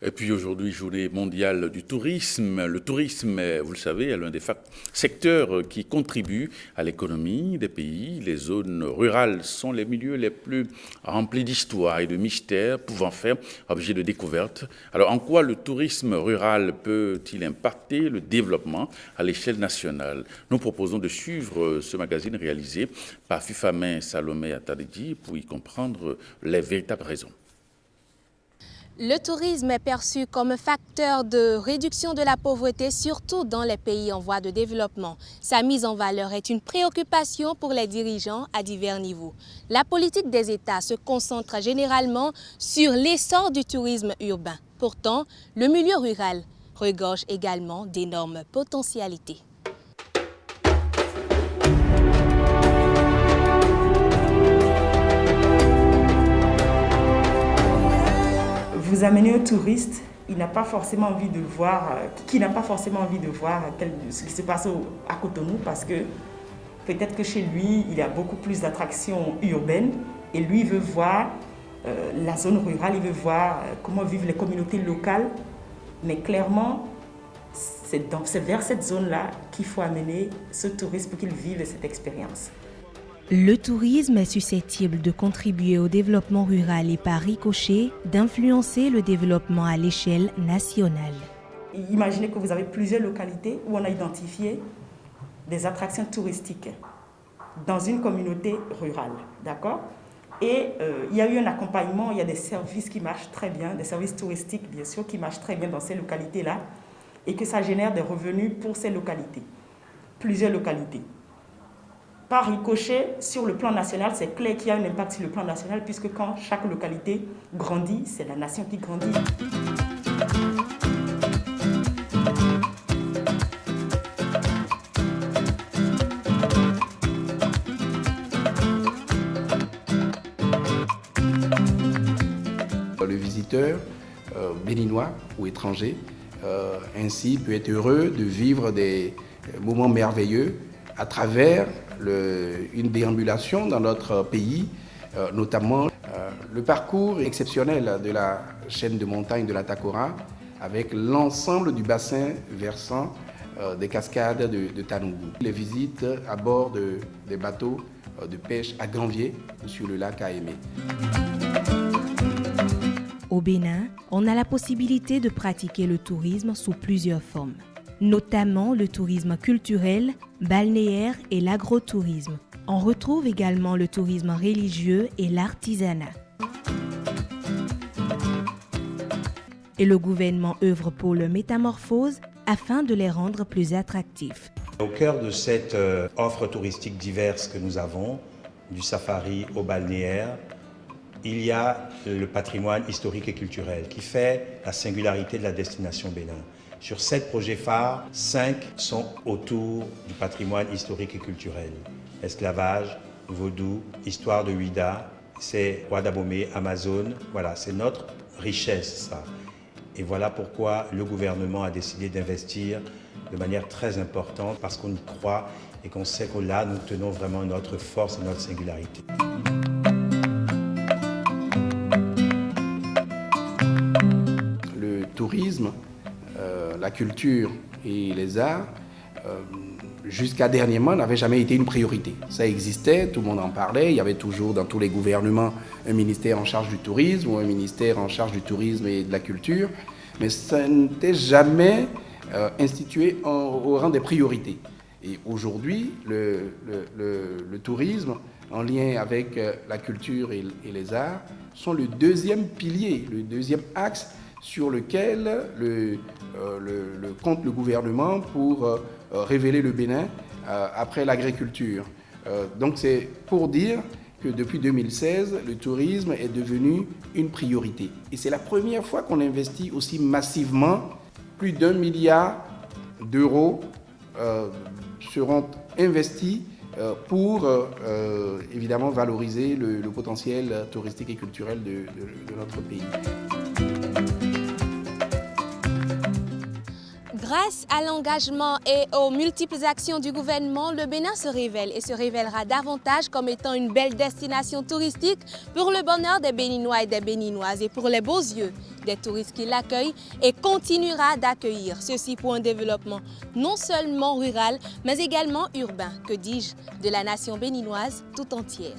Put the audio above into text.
Et puis aujourd'hui, journée mondiale du tourisme. Le tourisme, vous le savez, est l'un des secteurs qui contribuent à l'économie des pays. Les zones rurales sont les milieux les plus remplis d'histoire et de mystères, pouvant faire objet de découverte. Alors en quoi le tourisme rural peut-il impacter le développement à l'échelle nationale? Nous proposons de suivre ce magazine réalisé par Fifamé Salomé Atadji pour y comprendre les véritables raisons. Le tourisme est perçu comme facteur de réduction de la pauvreté, surtout dans les pays en voie de développement. Sa mise en valeur est une préoccupation pour les dirigeants à divers niveaux. La politique des États se concentre généralement sur l'essor du tourisme urbain. Pourtant, le milieu rural regorge également d'énormes potentialités. Vous amenez un touriste, il n'a pas forcément envie de voir, qui n'a pas forcément envie de voir ce qui se passe à Cotonou, parce que peut-être que chez lui, il y a beaucoup plus d'attractions urbaines et lui il veut voir la zone rurale, il veut voir comment vivent les communautés locales. Mais clairement, c'est vers cette zone-là qu'il faut amener ce touriste pour qu'il vive cette expérience. Le tourisme est susceptible de contribuer au développement rural et par ricochet d'influencer le développement à l'échelle nationale. Imaginez que vous avez plusieurs localités où on a identifié des attractions touristiques dans une communauté rurale, d'accord? Et il y a eu un accompagnement, il y a des services qui marchent très bien, des services touristiques bien sûr qui marchent très bien dans ces localités-là et que ça génère des revenus pour ces localités, plusieurs localités. Par ricochet, sur le plan national, c'est clair qu'il y a un impact sur le plan national puisque quand chaque localité grandit, c'est la nation qui grandit. Le visiteur béninois ou étranger ainsi peut être heureux de vivre des moments merveilleux à travers une déambulation dans notre pays, notamment le parcours exceptionnel de la chaîne de montagnes de la Takora avec l'ensemble du bassin versant des cascades de Tanougou. Les visites à bord des bateaux de pêche à Granvier sur le lac Aémé. Au Bénin, on a la possibilité de pratiquer le tourisme sous plusieurs formes, notamment le tourisme culturel, balnéaire et l'agrotourisme. On retrouve également le tourisme religieux et l'artisanat. Et le gouvernement œuvre pour leur métamorphose afin de les rendre plus attractifs. Au cœur de cette offre touristique diverse que nous avons, du safari au balnéaire, il y a le patrimoine historique et culturel qui fait la singularité de la destination Bénin. Sur 7 projets phares, 5 sont autour du patrimoine historique et culturel. Esclavage, vaudou, histoire de Ouida, c'est Ouadabomé, Amazon, voilà, c'est notre richesse ça. Et voilà pourquoi le gouvernement a décidé d'investir de manière très importante parce qu'on y croit et qu'on sait que là, nous tenons vraiment notre force et notre singularité. Le tourisme, la culture et les arts, jusqu'à dernièrement, n'avaient jamais été une priorité. Ça existait, tout le monde en parlait, il y avait toujours dans tous les gouvernements un ministère en charge du tourisme ou un ministère en charge du tourisme et de la culture, mais ça n'était jamais institué au rang des priorités. Et aujourd'hui, le tourisme, en lien avec la culture et les arts, sont le deuxième pilier, le deuxième axe sur lequel compte le gouvernement pour révéler le Bénin après l'agriculture. Donc c'est pour dire que depuis 2016, le tourisme est devenu une priorité. Et c'est la première fois qu'on investit aussi massivement. Plus d'1 milliard d'euros seront investis pour évidemment valoriser le potentiel touristique et culturel de notre pays. Grâce à l'engagement et aux multiples actions du gouvernement, le Bénin se révèle et se révélera davantage comme étant une belle destination touristique pour le bonheur des Béninois et des Béninoises et pour les beaux yeux des touristes qui l'accueillent et continuera d'accueillir. Ceci pour un développement non seulement rural, mais également urbain, que dis-je, de la nation béninoise tout entière.